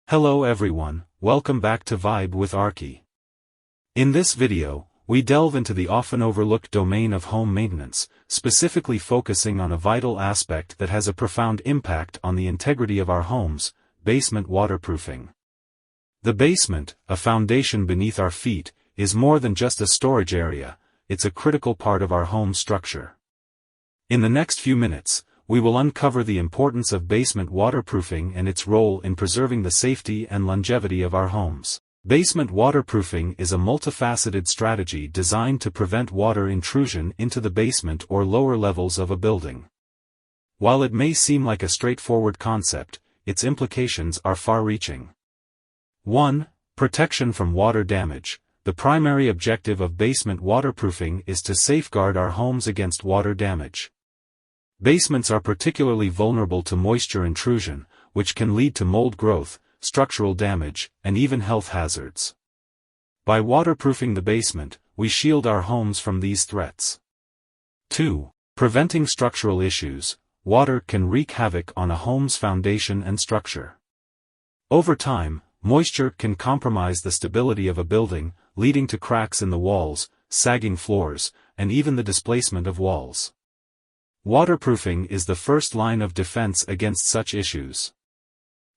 Hello everyone, welcome back to Vibe with Arky. In this video, we delve into the often overlooked domain of home maintenance, specifically focusing on a vital aspect that has a profound impact on the integrity of our homes: basement waterproofing. The basement, a foundation beneath our feet, is more than just a storage area, it's a critical part of our home structure. In the next few minutes, we will uncover the importance of basement waterproofing and its role in preserving the safety and longevity of our homes. Basement waterproofing is a multifaceted strategy designed to prevent water intrusion into the basement or lower levels of a building. While it may seem like a straightforward concept, its implications are far-reaching. 1. Protection from water damage. The primary objective of basement waterproofing is to safeguard our homes against water damage. Basements are particularly vulnerable to moisture intrusion, which can lead to mold growth, structural damage, and even health hazards. By waterproofing the basement, we shield our homes from these threats. 2. Preventing structural issues. Water can wreak havoc on a home's foundation and structure. Over time, moisture can compromise the stability of a building, leading to cracks in the walls, sagging floors, and even the displacement of walls. Waterproofing is the first line of defense against such issues.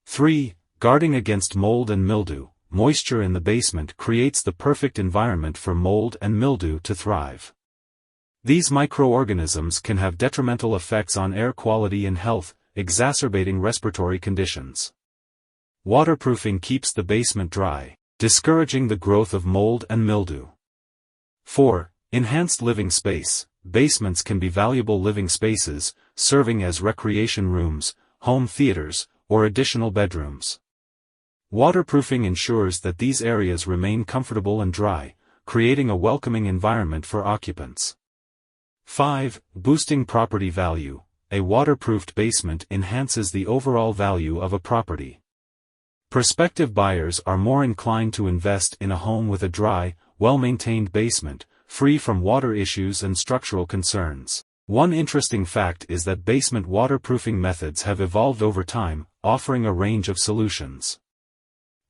3. Guarding against mold and mildew. Moisture in the basement creates the perfect environment for mold and mildew to thrive. These microorganisms can have detrimental effects on air quality and health, exacerbating respiratory conditions. Waterproofing keeps the basement dry, discouraging the growth of mold and mildew. 4. Enhanced living space. Basements can be valuable living spaces, serving as recreation rooms, home theaters, or additional bedrooms. Waterproofing ensures that these areas remain comfortable and dry, creating a welcoming environment for occupants. 5. Boosting property value. A waterproofed basement enhances the overall value of a property. Prospective buyers are more inclined to invest in a home with a dry, well-maintained basement, free from water issues and structural concerns. One interesting fact is that basement waterproofing methods have evolved over time, offering a range of solutions.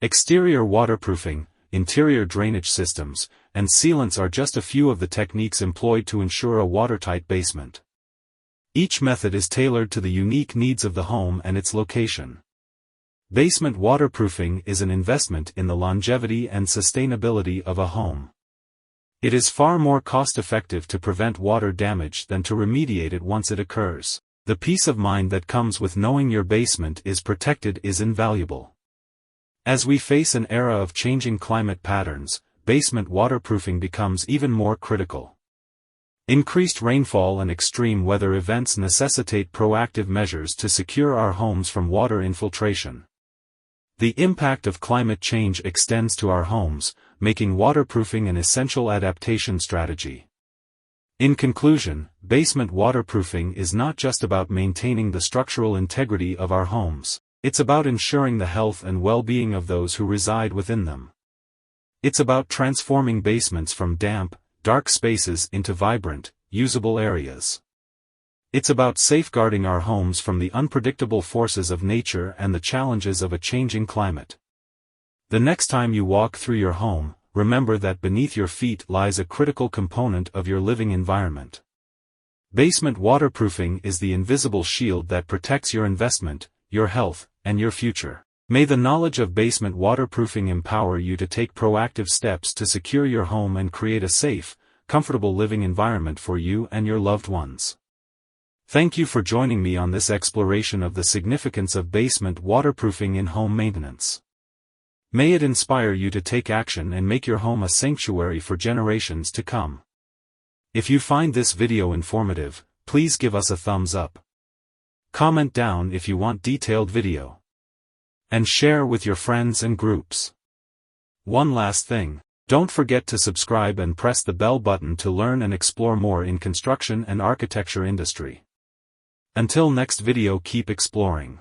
Exterior waterproofing, interior drainage systems, and sealants are just a few of the techniques employed to ensure a watertight basement. Each method is tailored to the unique needs of the home and its location. Basement waterproofing is an investment in the longevity and sustainability of a home. It is far more cost-effective to prevent water damage than to remediate it once it occurs. The peace of mind that comes with knowing your basement is protected is invaluable. As we face an era of changing climate patterns, basement waterproofing becomes even more critical. Increased rainfall and extreme weather events necessitate proactive measures to secure our homes from water infiltration. The impact of climate change extends to our homes, making waterproofing an essential adaptation strategy. In conclusion, basement waterproofing is not just about maintaining the structural integrity of our homes, it's about ensuring the health and well-being of those who reside within them. It's about transforming basements from damp, dark spaces into vibrant, usable areas. It's about safeguarding our homes from the unpredictable forces of nature and the challenges of a changing climate. The next time you walk through your home, remember that beneath your feet lies a critical component of your living environment. Basement waterproofing is the invisible shield that protects your investment, your health, and your future. May the knowledge of basement waterproofing empower you to take proactive steps to secure your home and create a safe, comfortable living environment for you and your loved ones. Thank you for joining me on this exploration of the significance of basement waterproofing in home maintenance. May it inspire you to take action and make your home a sanctuary for generations to come. If you find this video informative, please give us a thumbs up. Comment down if you want detailed video. And share with your friends and groups. One last thing, don't forget to subscribe and press the bell button to learn and explore more in construction and architecture industry. Until next video, keep exploring.